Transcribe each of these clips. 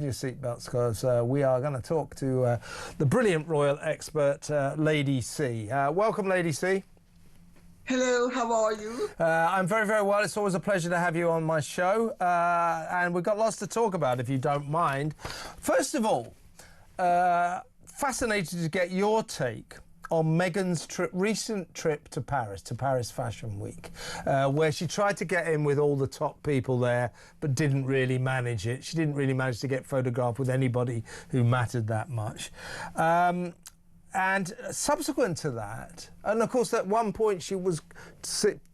Your seatbelts, because we are going to talk to the brilliant royal expert, Lady C. Welcome, Lady C. Hello, how are you? I'm very, very well. It's always a pleasure to have you on my show. And we've got lots to talk about, if you don't mind. First of all, fascinated to get your take on Meghan's recent trip to Paris Fashion Week, where she tried to get in with all the top people there, but didn't really manage it. She didn't really manage to get photographed with anybody who mattered that much. And subsequent to that, and of course at one point she was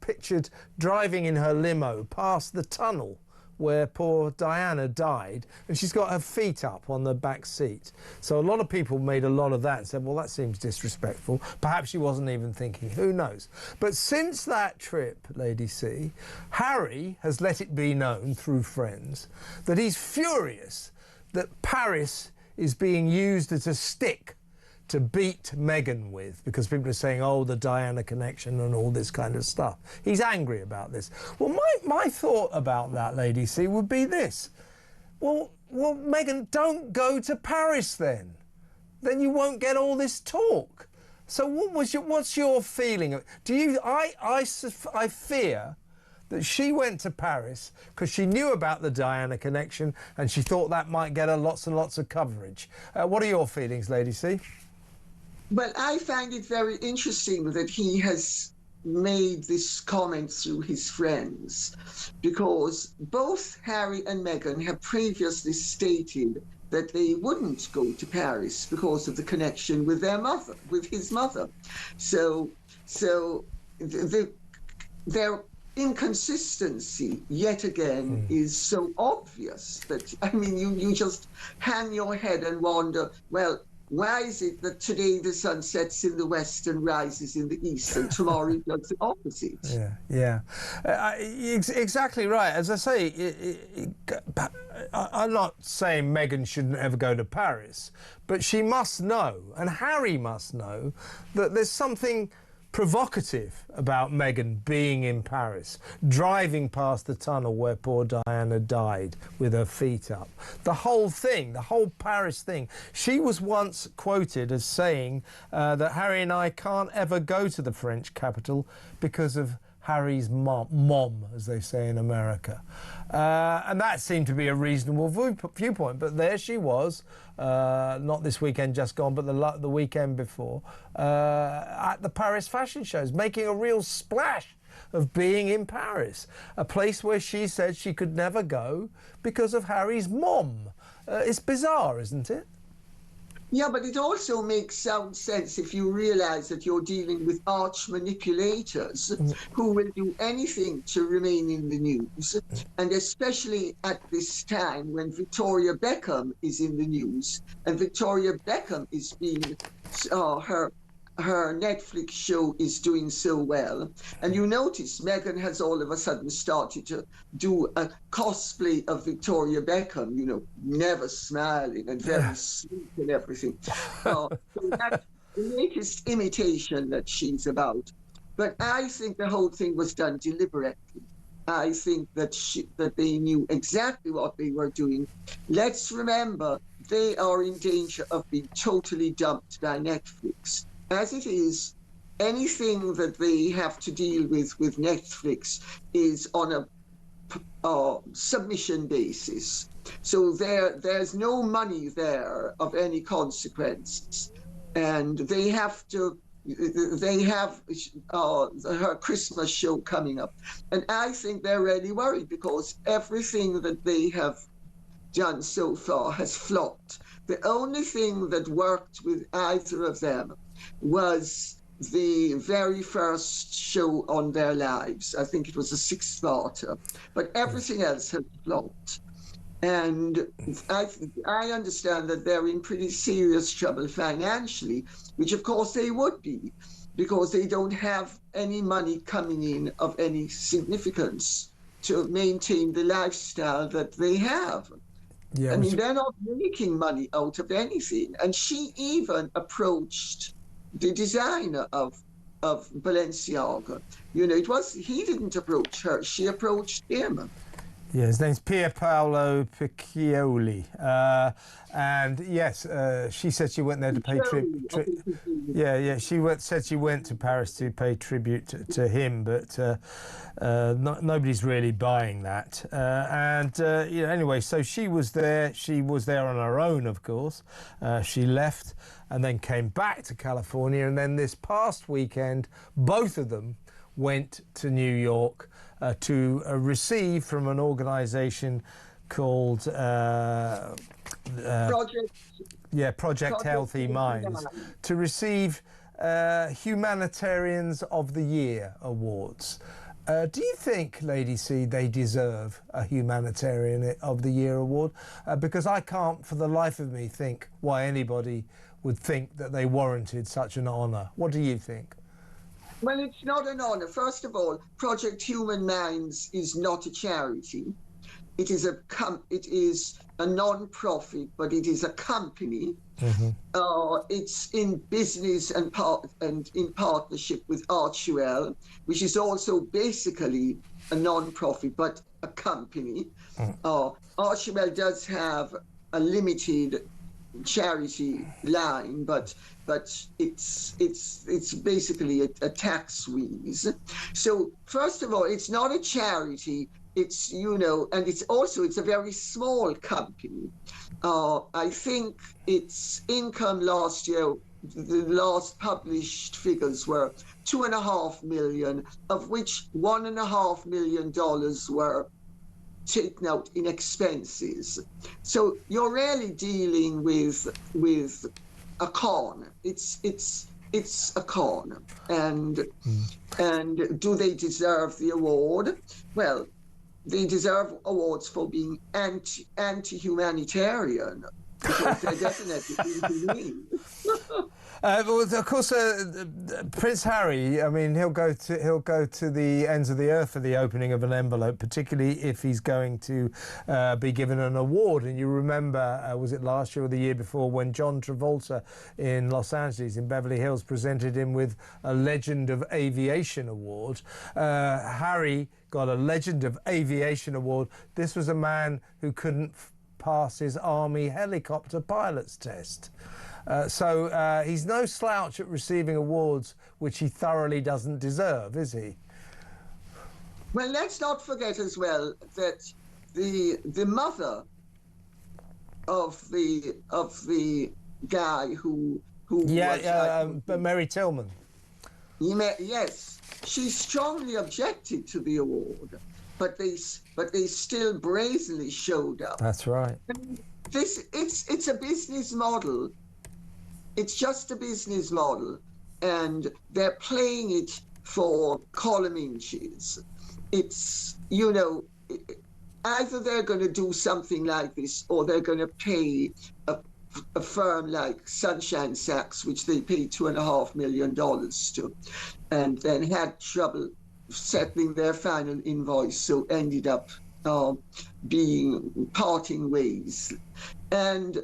pictured driving in her limo past the tunnel where poor Diana died, and she's got her feet up on the back seat. So a lot of people made a lot of that and said, well, that seems disrespectful. Perhaps she wasn't even thinking, who knows? But since that trip, Lady C, Harry has let it be known through friends that he's furious that Paris is being used as a stick to beat Meghan with, because people are saying, oh, the Diana connection and all this kind of stuff. He's angry about this. Well, my thought about that, Lady C, would be this. Well, Meghan, don't go to Paris then. Then you won't get all this talk. So what's your feeling? I fear that she went to Paris because she knew about the Diana connection and she thought that might get her lots and lots of coverage. What are your feelings, Lady C? Well, I find it very interesting that he has made this comment through his friends, because both Harry and Meghan have previously stated that they wouldn't go to Paris because of the connection with their mother, with his mother. So their inconsistency yet again is so obvious that, I mean, you just hang your head and wonder, well, why is it that today the sun sets in the west and rises in the east, and tomorrow it does the opposite? Yeah. Exactly right. As I say, I'm not saying Meghan shouldn't ever go to Paris, but she must know, and Harry must know, that there's something provocative about Meghan being in Paris, driving past the tunnel where poor Diana died with her feet up. The whole thing, the whole Paris thing. She was once quoted as saying that Harry and I can't ever go to the French capital because of Harry's mom, as they say in America. And that seemed to be a reasonable viewpoint. But there she was, not this weekend just gone, but the weekend before, at the Paris fashion shows, making a real splash of being in Paris, a place where she said she could never go because of Harry's mom. It's bizarre, isn't it? Yeah, but it also makes sound sense if you realize that you're dealing with arch manipulators who will do anything to remain in the news. And especially at this time when Victoria Beckham is in the news, and Victoria Beckham is being, her Netflix show is doing so well. And you notice Meghan has all of a sudden started to do a cosplay of Victoria Beckham, you know, never smiling and very sweet and everything. So that's the latest imitation that she's about. But I think the whole thing was done deliberately. I think that they knew exactly what they were doing. Let's remember, they are in danger of being totally dumped by Netflix. As it is, anything that they have to deal with Netflix is on a submission basis. So there's no money there of any consequence. And they have her Christmas show coming up. And I think they're really worried because everything that they have done so far has flopped. The only thing that worked with either of them was the very first show on their lives. I think it was a 6-parter, but everything else has flopped. And I understand that they're in pretty serious trouble financially, which of course they would be, because they don't have any money coming in of any significance to maintain the lifestyle that they have. Yeah, I mean, they're not making money out of anything. And she even approached the designer of Balenciaga. You know, he didn't approach her, she approached him. Yeah, his name's Pierpaolo Piccioli. And yes, she said she went there to pay tribute. Said she went to Paris to pay tribute to him, but nobody's really buying that. Anyway, so she was there. She was there on her own, of course. She left and then came back to California, and then this past weekend, both of them went to New York to receive from an organisation called Project Healthy Minds, to receive Humanitarians of the Year awards. Do you think, Lady C, they deserve a Humanitarian of the Year award? Because I can't for the life of me think why anybody would think that they warranted such an honour. What do you think? Well, it's not an honour. First of all, Project Human Minds is not a charity. It is a non-profit, but it is a company. Mm-hmm. It's in business and in partnership with Archwell, which is also basically a non-profit, but a company. Mm. Archwell does have a limited charity line, but it's basically a tax squeeze. So first of all, it's not a charity. It's, and it's a very small company. I think its income last year, the last published figures were $2.5 million, of which $1.5 million were taken out in expenses. So you're really dealing with a con. It's a con. And do they deserve the award? Well, they deserve awards for being anti-humanitarian, because they're definitely inhumane. Well, of course, Prince Harry. I mean, he'll go to the ends of the earth for the opening of an envelope, particularly if he's going to be given an award. And you remember, was it last year or the year before, when John Travolta in Los Angeles, in Beverly Hills, presented him with a Legend of Aviation award. Harry got a Legend of Aviation award. This was a man who couldn't pass his army helicopter pilot's test. So he's no slouch at receiving awards which he thoroughly doesn't deserve, is he? Well, let's not forget as well that the mother of the guy who Mary Tillman. Yes, she strongly objected to the award, but they still brazenly showed up. That's right. And it's a business model. It's just a business model, and they're playing it for column inches. It's, either they're going to do something like this, or they're going to pay a firm like Sunshine Sachs, which they paid $2.5 million to, and then had trouble settling their final invoice, so ended up parting ways. And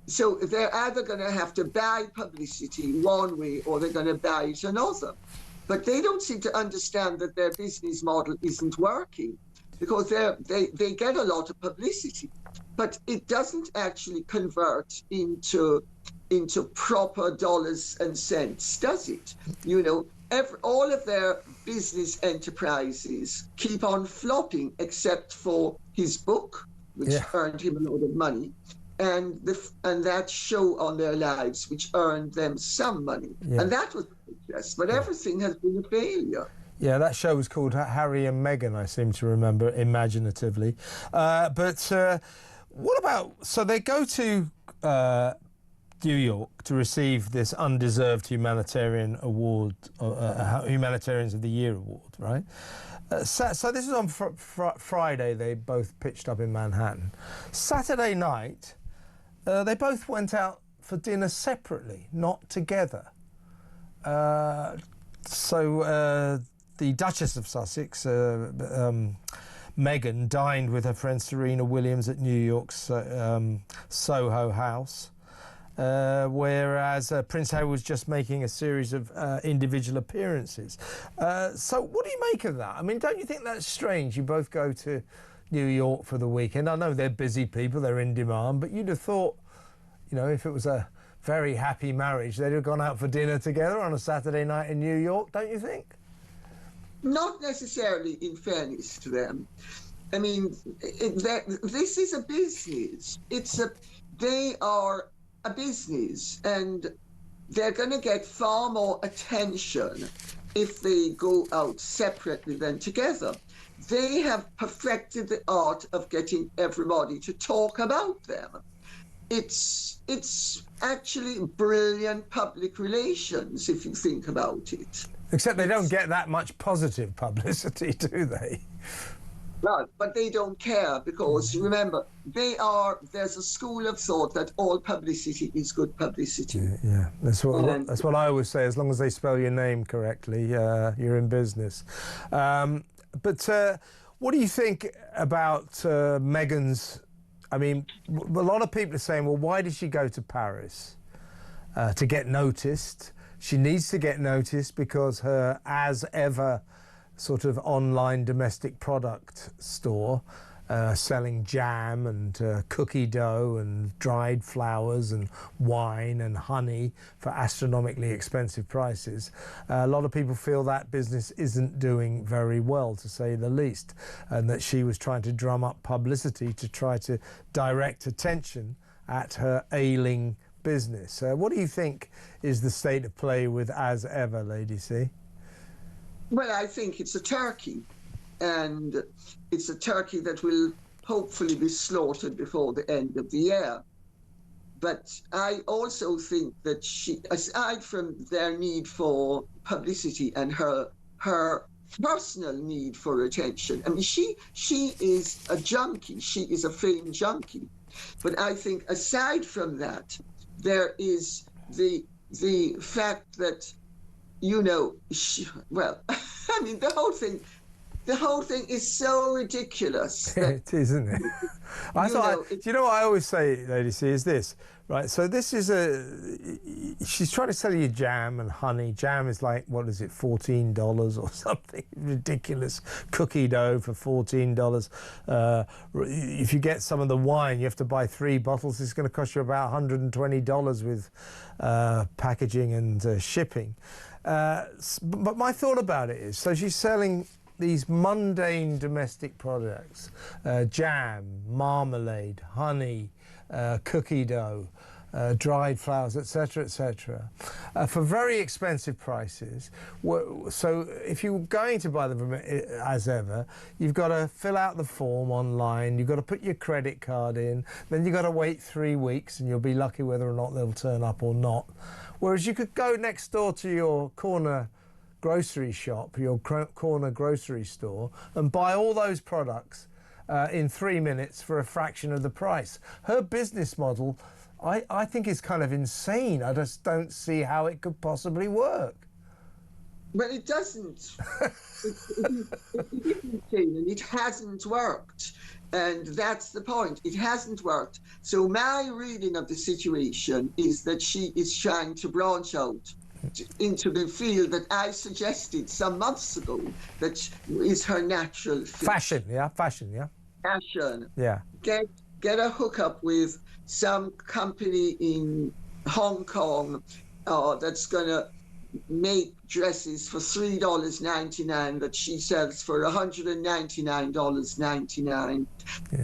so they're either going to have to buy publicity one way, or they're going to buy it another. But they don't seem to understand that their business model isn't working, because they get a lot of publicity, but it doesn't actually convert into proper dollars and cents, does it? All of their business enterprises keep on flopping, except for his book, which earned him a lot of money, and that show on their lives, which earned them some money. Yeah. And that was a success, but everything has been a failure. Yeah, that show was called Harry and Meghan, I seem to remember, imaginatively. But what about... So they go to New York to receive this undeserved humanitarian award, Humanitarians of the Year award, right? So this is on Friday. They both pitched up in Manhattan. Saturday night, they both went out for dinner separately, not together. The Duchess of Sussex, Meghan, dined with her friend Serena Williams at New York's Soho House, whereas Prince Harry was just making a series of individual appearances. So what do you make of that? I mean, don't you think that's strange? You both go to New York for the weekend. I know they're busy people, they're in demand, but you'd have thought, you know, if it was a very happy marriage, they'd have gone out for dinner together on a Saturday night in New York, don't you think? Not necessarily, in fairness to them. I mean, this is a business. They are a business, and they're going to get far more attention if they go out separately than together. They have perfected the art of getting everybody to talk about them. It's actually brilliant public relations, if you think about it. Except they don't get that much positive publicity, do they? Right, but they don't care because, remember, there's a school of thought that all publicity is good publicity. Yeah. That's what I always say. As long as they spell your name correctly, you're in business. But what do you think about Meghan's? I mean, a lot of people are saying, well, why did she go to Paris? To get noticed. She needs to get noticed because her as ever sort of online domestic product store selling jam and cookie dough and dried flowers and wine and honey for astronomically expensive prices. A lot of people feel that business isn't doing very well, to say the least, and that she was trying to drum up publicity to try to direct attention at her ailing business. What do you think is the state of play with As Ever, Lady C? Well, I think it's a turkey, and it's a turkey that will hopefully be slaughtered before the end of the year. But I also think that she, aside from their need for publicity and her personal need for attention, I mean, she is a junkie. She is a fame junkie. But I think aside from that, there is the fact that, you know, well, I mean, the whole thing is so ridiculous. It is, isn't it? Do you know what I always say, Lady C, is this, right? So this is she's trying to sell you jam and honey. Jam is like, what is it, $14 or something ridiculous. Cookie dough for $14. If you get some of the wine, you have to buy 3 bottles. It's going to cost you about $120 with packaging and shipping. But my thought about it is, so she's selling these mundane domestic products, jam, marmalade, honey, cookie dough, dried flowers, etc., etc., for very expensive prices. So if you're going to buy them from As Ever, you've got to fill out the form online, you've got to put your credit card in, then you've got to wait 3 weeks and you'll be lucky whether or not they'll turn up or not. Whereas you could go next door to your corner grocery shop, your corner grocery store, and buy all those products in 3 minutes for a fraction of the price. Her business model, I think, is kind of insane. I just don't see how it could possibly work. Well, it doesn't. It isn't insane, and it hasn't worked. And that's the point. It hasn't worked. So my reading of the situation is that she is trying to branch out into the field that I suggested some months ago, that is her natural fit. Fashion, yeah. Fashion. Yeah. Get a hookup with some company in Hong Kong that's gonna make dresses for $3.99 that she sells for $199.99,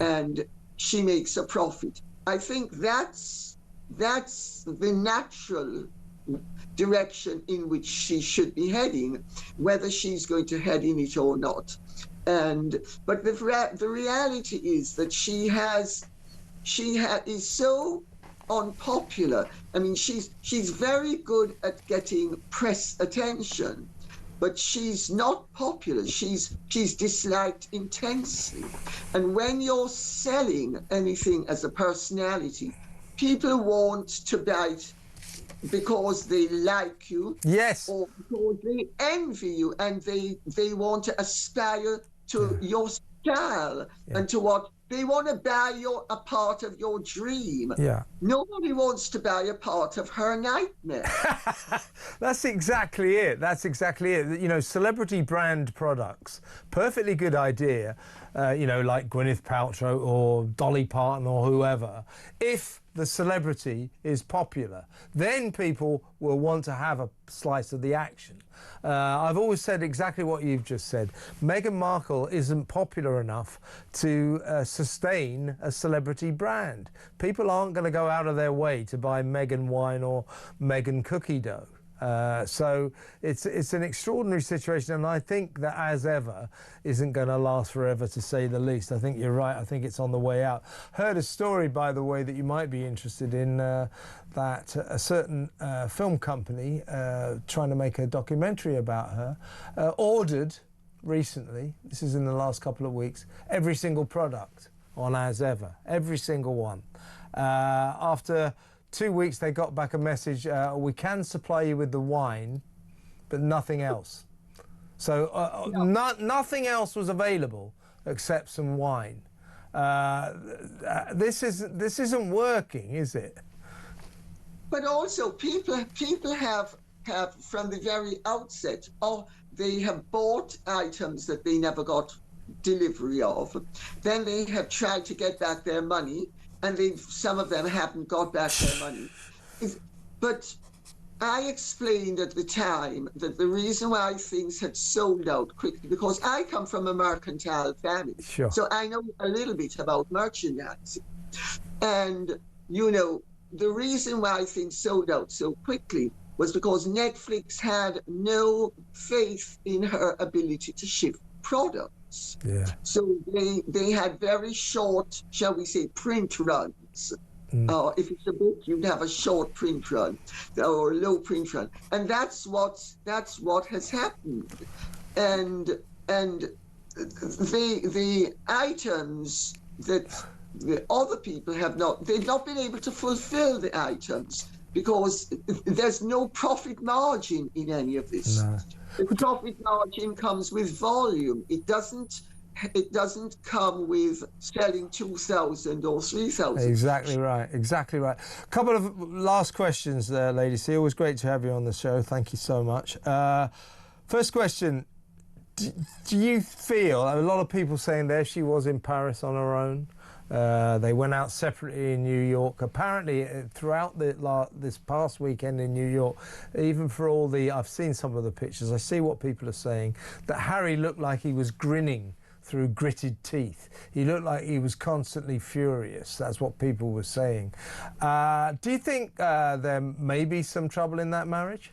and she makes a profit. I think that's the natural direction in which she should be heading, whether she's going to head in it or not. But the reality is that she is so unpopular. I mean, she's very good at getting press attention, but she's not popular. She's disliked intensely. And when you're selling anything as a personality, people want to buy it because they like you, yes, or because they envy you, and they want to aspire to your style and to what they want to buy a part of your dream. Yeah. Nobody wants to buy a part of her nightmare. That's exactly it. That's exactly it. You know, celebrity brand products, perfectly good idea, you know, like Gwyneth Paltrow or Dolly Parton or whoever. If the celebrity is popular, then people will want to have a slice of the action. I've always said exactly what you've just said. Meghan Markle isn't popular enough to sustain a celebrity brand. People aren't going to go out of their way to buy Meghan wine or Meghan cookie dough. So it's an extraordinary situation, and I think that as ever isn't going to last forever, to say the least. I think you're right. I think it's on the way out. Heard a story, by the way, that you might be interested in, that a certain film company trying to make a documentary about her ordered recently, this is in the last couple of weeks, every single product on As Ever, every single one. After 2 weeks, they got back a message, we can supply you with the wine, but nothing else. So nothing else was available except some wine. This isn't working, is it? But also, people have from the very outset, or they have bought items that they never got delivery of. Then they have tried to get back their money, and some of them haven't got back their money. But I explained at the time that the reason why things had sold out quickly, because I come from a mercantile family, Sure. So I know a little bit about merchandising. And, you know, the reason why things sold out so quickly was because Netflix had no faith in her ability to ship products. Yeah. So they had very short, shall we say, print runs. If it's a book, you'd have a short print run or a low print run, and that's what has happened. And the items that the other people they've not been able to fulfill the items because there's no profit margin in any of this. No. The profit margin comes with volume. It doesn't come with selling 2,000 or 3,000. Exactly right, exactly right. A couple of last questions there, Lady C. Always great to have you on the show. Thank you so much. First question, do you feel, a lot of people saying there she was in Paris on her own. They went out separately in New York. Apparently, throughout this past weekend in New York, even for all I've seen some of the pictures, I see what people are saying, that Harry looked like he was grinning through gritted teeth. He looked like he was constantly furious. That's what people were saying. Do you think there may be some trouble in that marriage?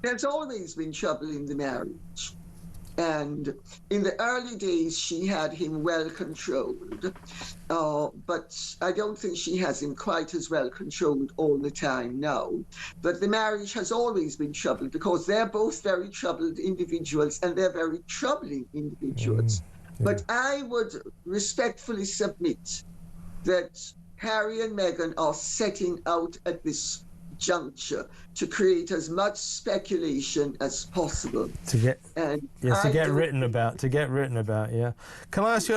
There's always been trouble in the marriage. And in the early days, she had him well controlled. But I don't think she has him quite as well controlled all the time now. But the marriage has always been troubled because they're both very troubled individuals and they're very troubling individuals. Yeah. But I would respectfully submit that Harry and Meghan are setting out at this juncture to create as much speculation as possible to get written about. Yeah. Can I ask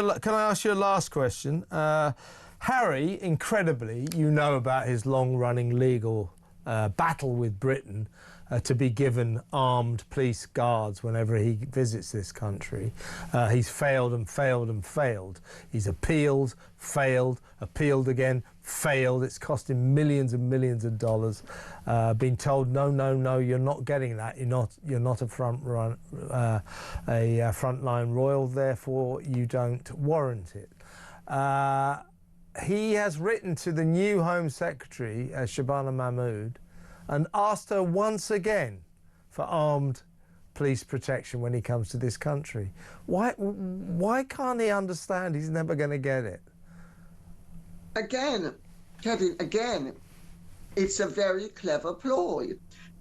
you a last question? Harry, incredibly, you know about his long-running legal battle with Britain to be given armed police guards whenever he visits this country. He's failed and failed and failed. He's appealed, failed, appealed again, failed. It's cost him millions and millions of dollars. Been told, no, you're not getting that. You're not a frontline royal, therefore you don't warrant it. He has written to the new Home Secretary, Shabana Mahmood, and asked her once again for armed police protection when he comes to this country. Why can't he understand he's never going to get it? Again, Kevin, it's a very clever ploy.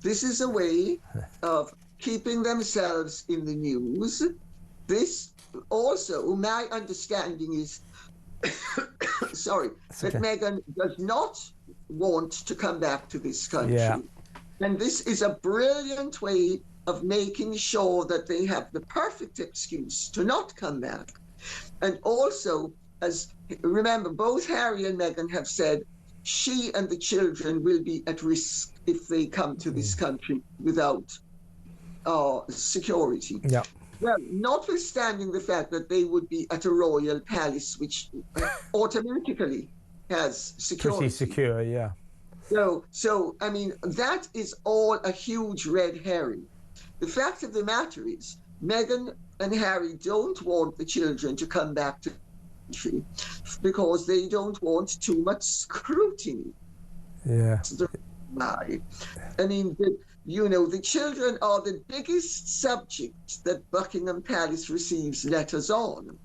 This is a way of keeping themselves in the news. This also, my understanding is, sorry, that Meghan does not want to come back to this country. Yeah. And this is a brilliant way of making sure that they have the perfect excuse to not come back. And also remember, both Harry and Meghan have said she and the children will be at risk if they come to this country without security. Yeah. Well, notwithstanding the fact that they would be at a royal palace, which automatically has security. Pretty secure, yeah. So I mean, that is all a huge red herring. The fact of the matter is, Meghan and Harry don't want the children to come back to the country because they don't want too much scrutiny. Yeah. I mean, the children are the biggest subject that Buckingham Palace receives letters on.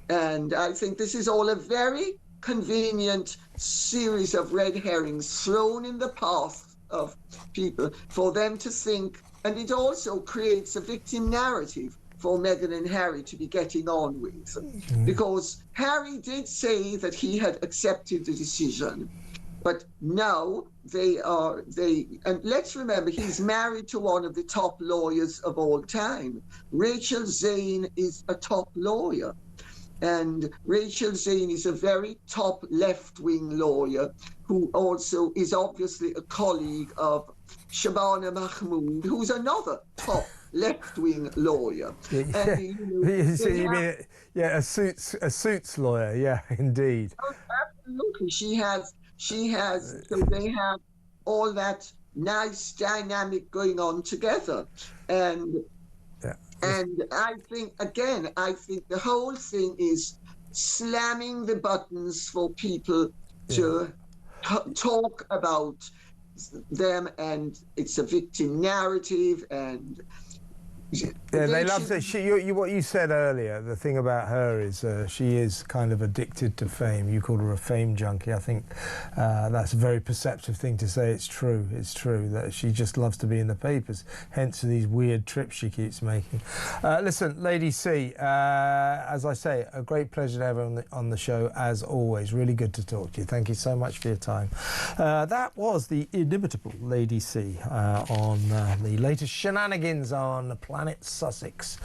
And I think this is all a very convenient series of red herrings thrown in the path of people for them to think. And it also creates a victim narrative for Meghan and Harry to be getting on with. Because Harry did say that he had accepted the decision. But now and let's remember, he's married to one of the top lawyers of all time. Rachel Zane is a top lawyer. And Rachel Zane is a very top left-wing lawyer who also is obviously a colleague of Shabana Mahmood, who's another top left-wing lawyer. A suits lawyer, yeah, indeed. Oh, absolutely. So they have all that nice dynamic going on together. And I think the whole thing is slamming the buttons for people to talk about them, and it's a victim narrative. And they love that. What you said earlier, the thing about her is she is kind of addicted to fame. You called her a fame junkie. I think that's a very perceptive thing to say. It's true. It's true that she just loves to be in the papers, hence these weird trips she keeps making. Listen, Lady C, as I say, a great pleasure to have her on the show, as always. Really good to talk to you. Thank you so much for your time. That was the inimitable Lady C on the latest shenanigans on Planet Sussex.